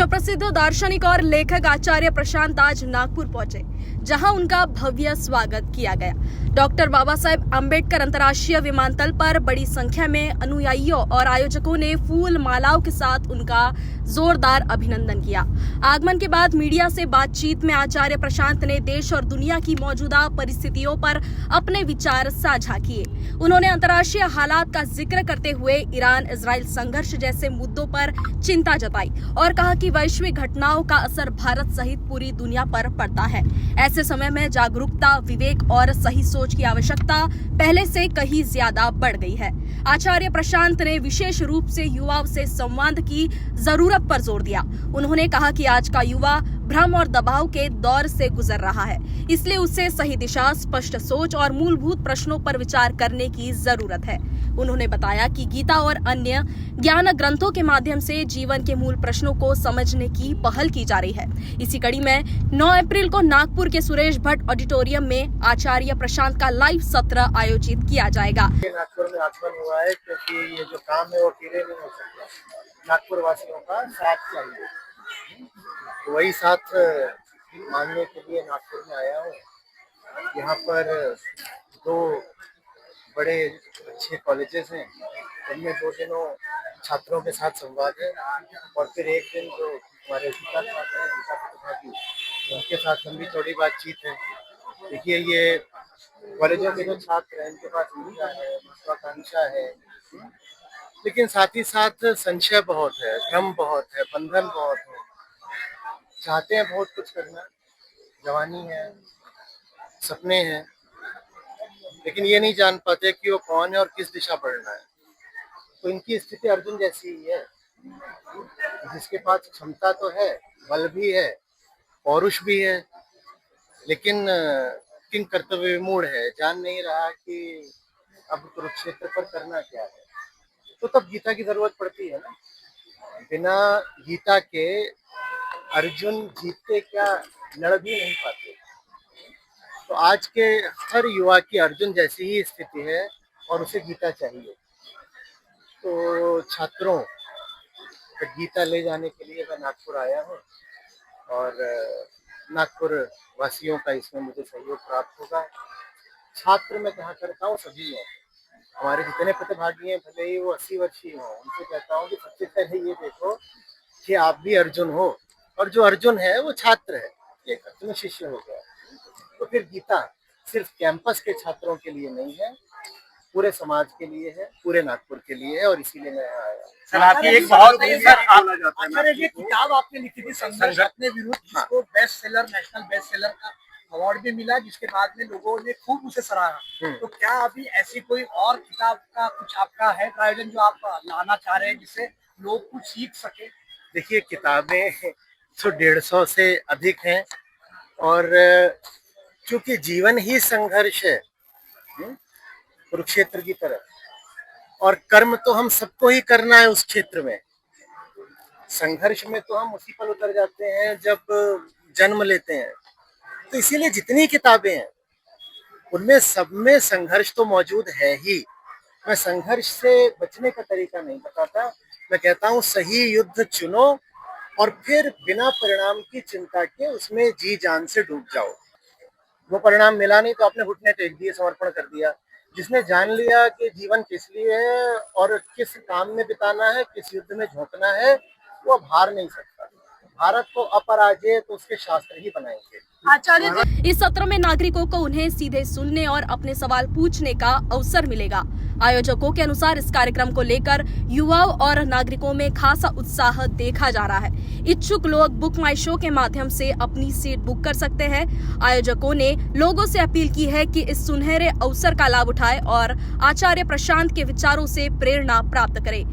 विश्व प्रसिद्ध दार्शनिक और लेखक आचार्य प्रशांत आज नागपुर पहुंचे, जहां उनका भव्य स्वागत किया गया। डॉक्टर बाबा साहेब अम्बेडकर अंतर्राष्ट्रीय विमानतल पर बड़ी संख्या में अनुयायियों और आयोजकों ने फूल मालाओं के साथ उनका जोरदार अभिनंदन किया। आगमन के बाद मीडिया से बातचीत में आचार्य प्रशांत ने देश और दुनिया की मौजूदा परिस्थितियों पर अपने विचार साझा किए। उन्होंने अंतर्राष्ट्रीय हालात का जिक्र करते हुए ईरान इजराइल संघर्ष जैसे मुद्दों पर चिंता जताई और कहा कि वैश्विक घटनाओं का असर भारत सहित पूरी दुनिया पर पड़ता है। ऐसे समय में जागरूकता, विवेक और सही सोच की आवश्यकता पहले से कहीं ज्यादा बढ़ गई है। आचार्य प्रशांत ने विशेष रूप से युवाओं से संवाद की जरूरत पर जोर दिया। उन्होंने कहा कि आज का युवा भ्रम और दबाव के दौर से गुजर रहा है, इसलिए उसे सही दिशा, स्पष्ट सोच और मूलभूत प्रश्नों पर विचार करने की जरूरत है। उन्होंने बताया कि गीता और अन्य ज्ञान ग्रंथों के माध्यम से जीवन के मूल प्रश्नों को समझने की पहल की जा रही है। इसी कड़ी में 9 अप्रैल को नागपुर के सुरेश भट्ट ऑडिटोरियम में आचार्य प्रशांत का लाइव सत्र आयोजित किया जाएगा। नागपुर में आगमन हुआ है क्योंकि ये जो काम है वो अकेले नहीं हो सकता। नागपुर वासियों का साथ चाहिए, तो वही साथ मांगने के लिए नागपुर में आया हूँ। यहाँ पर 2 बड़े अच्छे कॉलेजेस हैं, उनमें 2 दिनों छात्रों के साथ संवाद है और फिर एक दिन जो हमारे गीता छात्र हैं, गीता प्रतिभागी, उनके साथ हम भी थोड़ी बातचीत है। देखिए, ये कॉलेजों के जो छात्र हैं इनके पास ऊर्जा है, महत्वाकांक्षा है, लेकिन साथ ही साथ संशय बहुत है, भ्रम बहुत है, बंधन बहुत है। चाहते हैं बहुत कुछ करना, जवानी है, सपने हैं, लेकिन ये नहीं जान पाते कि वो कौन है और किस दिशा बढ़ना है। तो इनकी स्थिति अर्जुन जैसी ही है, जिसके पास क्षमता तो है, बल भी है, पौरुष भी है, लेकिन किंग कर्तव्य विमूढ़ है, जान नहीं रहा कि अब कुरुक्षेत्र पर करना क्या है। तो तब गीता की जरूरत पड़ती है ना। बिना गीता के अर्जुन जीतते क्या, लड़ भी नहीं पाते। तो आज के हर युवा की अर्जुन जैसी ही स्थिति है और उसे गीता चाहिए। तो छात्रों को गीता ले जाने के लिए मैं नागपुर आया हूँ और नागपुर वासियों का इसमें मुझे सहयोग प्राप्त होगा। छात्र मैं कहा करता हूँ सभी हैं, हमारे जितने प्रतिभागी हैं, भले ही वो 80 वर्षीय हों, उनसे कहता हूँ कि सबसे पहले ये देखो कि आप भी अर्जुन हो, और जो अर्जुन है वो छात्र है, ये तुम्हें शिष्य हो गया। तो फिर गीता सिर्फ कैंपस के छात्रों के लिए नहीं है, पूरे समाज के लिए है, पूरे नागपुर के लिए है, और इसीलिए मैं आया। सर, आपकी एक बहुत ये किताब आपने लिखी थी संघर्ष अपने विरुद्ध, जिसको best seller, national best seller का अवार्ड भी मिला, जिसके बाद में लोगों ने खूब उसे सराहा। तो क्या अभी ऐसी कोई और किताब का कुछ आपका है प्रायोजन जो आप लाना चाह रहे हैं, जिससे लोग कुछ सीख सके? देखिए, किताबें तो 150 से अधिक हैं, और क्योंकि जीवन ही संघर्ष है कुरुक्षेत्र की तरह, और कर्म तो हम सबको ही करना है उस क्षेत्र में। संघर्ष में तो हम उसी पल उतर जाते हैं जब जन्म लेते हैं। तो इसीलिए जितनी किताबें हैं उनमें सब में संघर्ष तो मौजूद है ही। मैं संघर्ष से बचने का तरीका नहीं बताता, मैं कहता हूँ सही युद्ध चुनो और फिर बिना परिणाम की चिंता के उसमें जी जान से डूब जाओ। वो परिणाम मिला नहीं तो आपने घुटने टेक दिए, समर्पण कर दिया। जिसने जान लिया कि जीवन किस लिए है और किस काम में बिताना है, किस युद्ध में झोंकना है, वो अब हार नहीं सकता। भारत को अपराजय तो उसके शास्त्र ही बनाएंगे। आचार्य, इस सत्र में नागरिकों को उन्हें सीधे सुनने और अपने सवाल पूछने का अवसर मिलेगा। आयोजकों के अनुसार इस कार्यक्रम को लेकर युवाओं और नागरिकों में खासा उत्साह देखा जा रहा है। इच्छुक लोग बुक माई शो के माध्यम से अपनी सीट बुक कर सकते हैं। आयोजकों ने लोगों से अपील की है कि इस सुनहरे अवसर का लाभ उठाएं और आचार्य प्रशांत के विचारों से प्रेरणा प्राप्त करें।